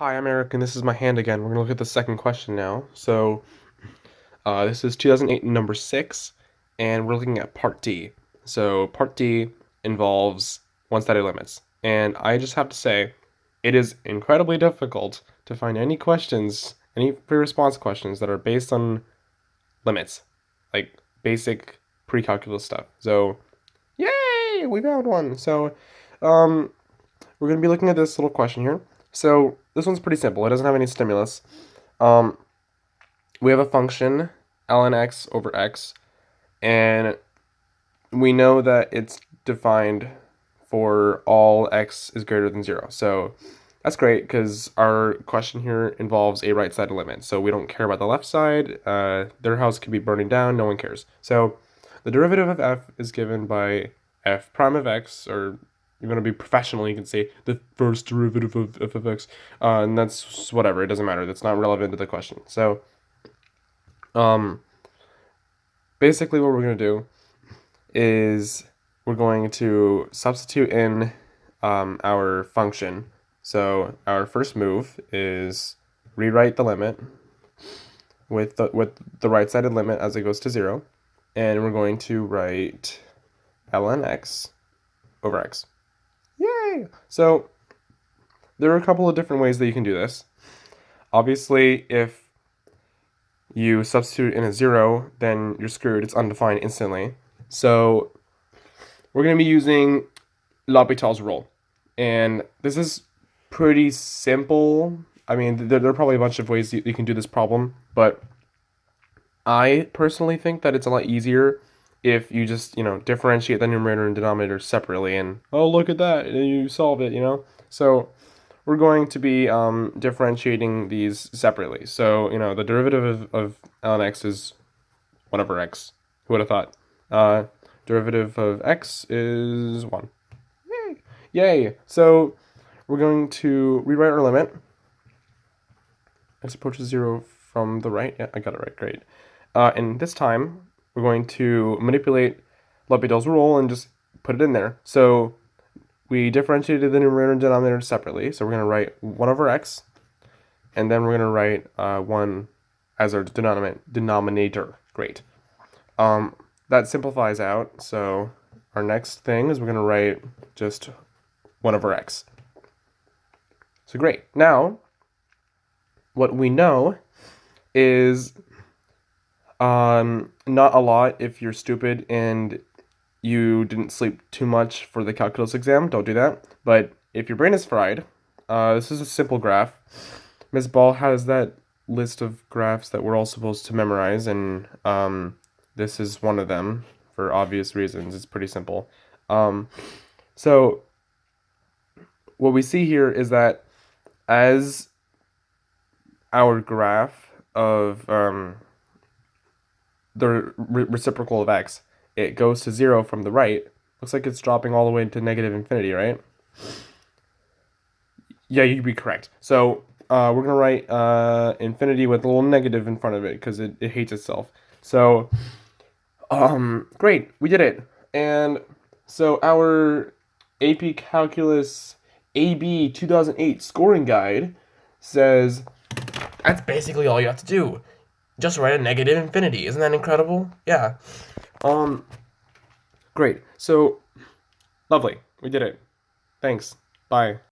Hi, I'm Eric, and this is my hand again. We're going to look at the second question now. This is 2008 number 6, and we're looking at part D. So, part D involves one-sided limits. And I just have to say, it is incredibly difficult to find any questions, any free response questions that are based on limits, like basic pre-calculus stuff. So, yay! We found one! Um, we're going to be looking at this little question here. So this one's pretty simple. It doesn't have any stimulus. Um, we have a function, ln x over x, and we know that it's defined for all x is greater than 0. So that's great because our question here involves a right-sided limit. So we don't care about the left side. Their house could be burning down. No one cares. So the derivative of f is given by f prime of x, or you're going to be professional, you can say the first derivative of f of x, and that's whatever, it doesn't matter, that's not relevant to the question. So basically what we're going to do is we're going to substitute in our function. So our first move is rewrite the limit with the right-sided limit as it goes to 0, and we're going to write ln x over x. Yay! So there are a couple of different ways that you can do this. Obviously, if you substitute in a 0, then you're screwed. It's undefined instantly. So we're going to be using L'Hopital's rule. And this is pretty simple. I mean, there are probably a bunch of ways you can do this problem, but I personally think that it's a lot easier if you just, differentiate the numerator and denominator separately and, oh, look at that, and you solve it, So we're going to be differentiating these separately. So, the derivative of ln x is 1 over x. Who would have thought? Derivative of x is 1. Yay! Yay! So we're going to rewrite our limit. X approaches 0 from the right. Yeah, I got it right. Great. And this time, we're going to manipulate L'Hopital's rule and just put it in there. So we differentiated the numerator and denominator separately. So we're going to write 1 over x, and then we're going to write 1 as our denominator. Great. That simplifies out. So our next thing is we're going to write just 1 over x. So great. Now, what we know is not a lot if you're stupid and you didn't sleep too much for the calculus exam. Don't do that. But if your brain is fried, this is a simple graph. Ms. Ball has that list of graphs that we're all supposed to memorize, and this is one of them for obvious reasons. It's pretty simple. So what we see here is that as our graph of the reciprocal of x, it goes to 0 from the right. Looks like it's dropping all the way to negative infinity, right? Yeah, you'd be correct. So we're going to write infinity with a little negative in front of it because it hates itself. So, great, we did it. And so our AP Calculus AB 2008 scoring guide says that's basically all you have to do. Just write a negative infinity. Isn't that incredible? Yeah. Great. So, lovely. We did it. Thanks. Bye.